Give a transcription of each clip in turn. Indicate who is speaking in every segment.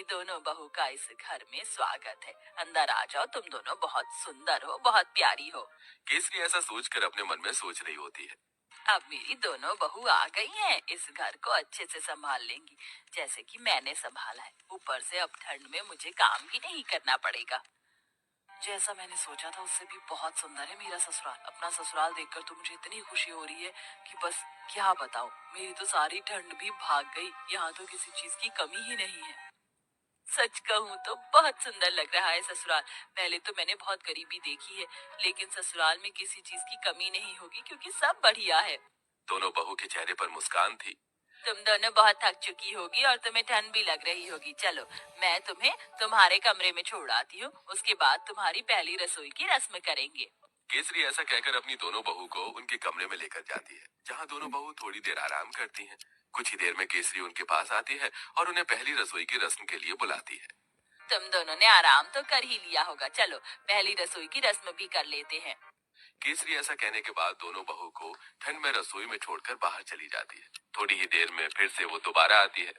Speaker 1: दोनों बहू का इस घर में स्वागत है। अंदर आ जाओ, तुम दोनों बहुत सुंदर हो, बहुत प्यारी हो।
Speaker 2: केसरी ऐसा सोचकर अपने मन में सोच रही होती है।
Speaker 1: अब मेरी दोनों बहू आ गई हैं, इस घर को अच्छे से संभाल लेंगी, जैसे कि मैंने संभाला है। ऊपर से अब ठंड में मुझे काम भी नहीं करना पड़ेगा। जैसा मैंने सोचा था उससे भी बहुत सुंदर है मेरा ससुराल। अपना ससुराल देखकर तो मुझे इतनी खुशी हो रही है कि बस क्या बताऊं। मेरी तो सारी ठंड भी भाग गई। यहाँ तो किसी चीज की कमी ही नहीं है। सच कहूँ तो बहुत सुंदर लग रहा है ससुराल। पहले तो मैंने बहुत गरीबी देखी है, लेकिन ससुराल में किसी चीज की कमी नहीं होगी क्योंकि सब बढ़िया है।
Speaker 2: दोनों बहू के चेहरे पर मुस्कान थी।
Speaker 1: तुम दोनों बहुत थक चुकी होगी और तुम्हें ठंड भी लग रही होगी। चलो, मैं तुम्हें तुम्हारे कमरे में छोड़ आती हूँ। उसके बाद तुम्हारी पहली रसोई की रस्म करेंगे।
Speaker 2: केसरी ऐसा कहकर अपनी दोनों बहू को उनके कमरे में लेकर जाती है, जहाँ दोनों बहू थोड़ी देर आराम करती हैं। कुछ ही देर में केसरी उनके पास आती है और उन्हें पहली रसोई की रस्म के लिए बुलाती है।
Speaker 1: तुम दोनों ने आराम तो कर ही लिया होगा, चलो पहली रसोई की रस्म भी कर लेते हैं।
Speaker 2: केसरी ऐसा कहने के बाद दोनों बहू को ठंड में रसोई में छोड़कर बाहर चली जाती है। थोड़ी ही देर में फिर से वो दोबारा आती है।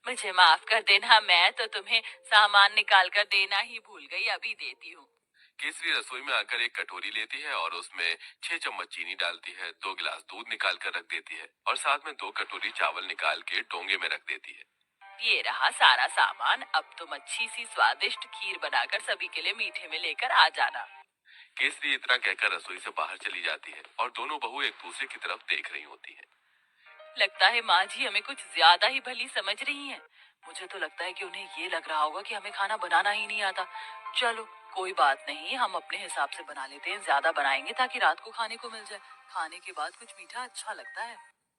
Speaker 1: मुझे माफ कर देना, मैं तो तुम्हें सामान निकाल कर देना ही भूल गई। अभी देती हूँ।
Speaker 2: केसरी रसोई में आकर एक कटोरी लेती है और उसमें 6 चम्मच चीनी डालती है, 2 गिलास दूध निकाल कर रख देती है और साथ में 2 कटोरी चावल निकाल के डोंगे में रख देती है।
Speaker 1: ये रहा सारा सामान। अब तुम अच्छी सी स्वादिष्ट खीर बनाकर सभी के लिए मीठे में लेकर आ जाना।
Speaker 2: केसरी इतना कहकर रसोई से बाहर चली जाती है और दोनों बहू एक दूसरे की तरफ देख रही होती हैं।
Speaker 1: लगता है माँ जी हमें कुछ ज्यादा ही भली समझ रही हैं। मुझे तो लगता है कि उन्हें ये लग रहा होगा कि हमें खाना बनाना ही नहीं आता। चलो, कोई बात नहीं, हम अपने हिसाब से बना लेते हैं। ज्यादा बनाएंगे ताकि रात को खाने को मिल जाए। खाने के बाद कुछ मीठा अच्छा लगता है।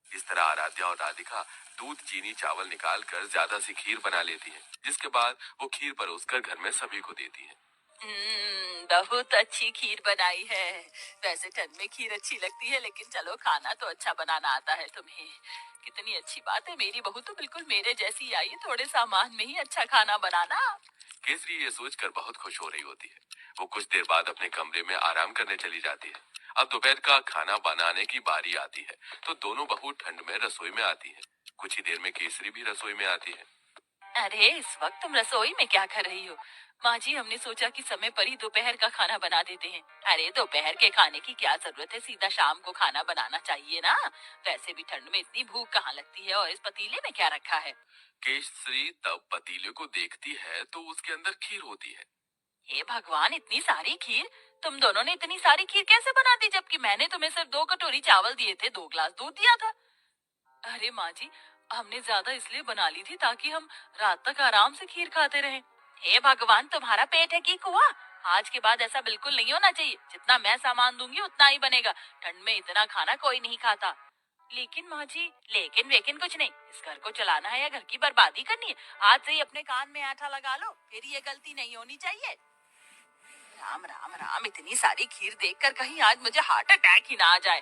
Speaker 2: इस तरह आराध्या और राधिका दूध चीनी चावल निकाल कर ज्यादा सी खीर बना लेती हैं, जिसके बाद वो खीर परोसकर घर में सभी को देती हैं।
Speaker 1: बहुत अच्छी खीर बनाई है। वैसे ठंड में खीर अच्छी लगती है, लेकिन चलो खाना तो अच्छा बनाना आता है तुम्हें। कितनी अच्छी बात है, मेरी बहू तो बिल्कुल मेरे जैसी आई है, थोड़े सामान में ही अच्छा खाना बनाना।
Speaker 2: केसरी ये सोचकर बहुत खुश हो रही होती है। वो कुछ देर बाद अपने कमरे में आराम करने चली जाती है। अब दोपहर का खाना बनाने की बारी आती है, तो दोनों बहू ठंड में रसोई में आती है। कुछ ही देर में केसरी भी रसोई में आती है।
Speaker 1: अरे, इस वक्त तुम रसोई में क्या कर रही हो? माँ जी, हमने सोचा कि समय पर ही दोपहर का खाना बना देते हैं। अरे, दोपहर के खाने की क्या जरूरत है, सीधा शाम को खाना बनाना चाहिए ना। वैसे भी ठंड में इतनी भूख कहाँ लगती है। और इस पतीले में क्या रखा है?
Speaker 2: केसरी तब पतीले को देखती है तो उसके अंदर खीर होती है।
Speaker 1: हे भगवान, इतनी सारी खीर! तुम दोनों ने इतनी सारी खीर कैसे बना दी, जबकि मैंने तुम्हें सिर्फ 2 कटोरी चावल दिए थे, 2 गिलास दूध दिया था। अरे माँ जी, हमने ज्यादा इसलिए बना ली थी ताकि हम रात तक आराम से खीर खाते रहें। हे भगवान, तुम्हारा पेट है कि कुआं? आज के बाद ऐसा बिल्कुल नहीं होना चाहिए। जितना मैं सामान दूंगी उतना ही बनेगा। ठंड में इतना खाना कोई नहीं खाता। लेकिन माँ जी, लेकिन वेकिन कुछ नहीं। इस घर को चलाना है या घर की बर्बादी करनी है? आज से ही अपने कान में आटा लगा लो, फिर ये गलती नहीं होनी चाहिए। राम राम राम, इतनी सारी खीर देखकर कहीं आज मुझे हार्ट अटैक ही ना आ जाए।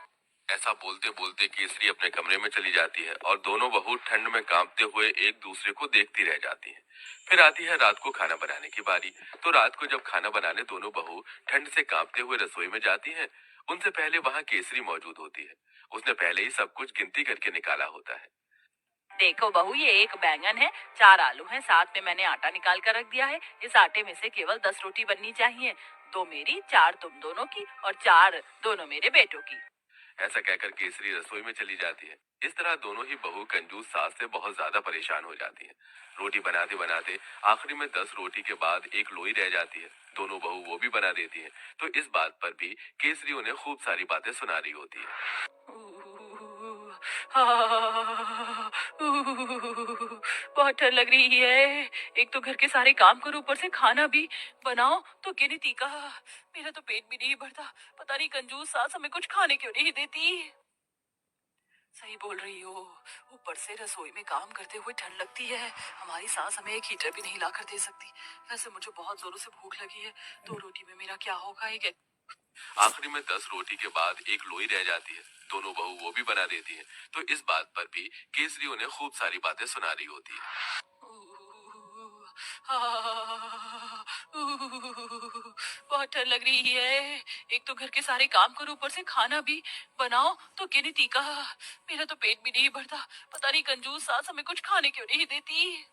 Speaker 2: ऐसा बोलते बोलते केसरी अपने कमरे में चली जाती है और दोनों बहू ठंड में कांपते हुए एक दूसरे को देखती रह जाती हैं। फिर आती है रात को खाना बनाने की बारी। तो रात को जब खाना बनाने दोनों बहू ठंड से कांपते हुए रसोई में जाती हैं, उनसे पहले वहां केसरी मौजूद होती है। उसने पहले ही सब कुछ गिनती करके निकाला होता है।
Speaker 1: देखो बहू, ये एक बैंगन है, 4 आलू हैं, साथ में मैंने आटा निकाल कर रख दिया है। इस आटे में से केवल 10 रोटी बननी चाहिए। 2 मेरी, 4 तुम दोनों की और 4 दोनों मेरे बेटों की।
Speaker 2: ऐसा कहकर केसरी रसोई में चली जाती है। इस तरह दोनों ही बहू कंजूस सास से बहुत ज्यादा परेशान हो जाती हैं। रोटी बनाते बनाते आखिरी में 10 रोटी के बाद एक लोई रह जाती है। दोनों बहू वो भी बना देती हैं। तो इस बात पर भी केसरी उन्हें खूब सारी बातें सुना रही होती है।
Speaker 1: बहुत ठंड लग रही है। एक तो घर के सारे काम करो, ऊपर से खाना भी बनाओ तो गिनती का। मेरा तो पेट भी नहीं भरता। पता नहीं कंजूस सास हमें कुछ खाने क्यों नहीं देती। सही बोल रही हो। ऊपर से रसोई में काम करते हुए ठंड लगती है। हमारी सास हमें एक हीटर भी नहीं ला कर दे सकती। वैसे मुझे बहुत जोरों से भूख लगी है। 2 रोटी में मेरा क्या होगा? एक
Speaker 2: आखिरी में 10 रोटी के बाद एक लोई रह जाती है। दोनों बहू वो भी बना देती हैं। तो इस बात पर भी केसरी उन्हें खूब सारी बातें सुना रही होती है।
Speaker 1: बहुत ठंड लग रही है। एक तो घर के सारे काम करो, ऊपर से खाना भी बनाओ तो गिनती का। मेरा तो पेट भी नहीं भरता। पता नहीं कंजूस सास हमें कुछ खाने क्यों नहीं देती।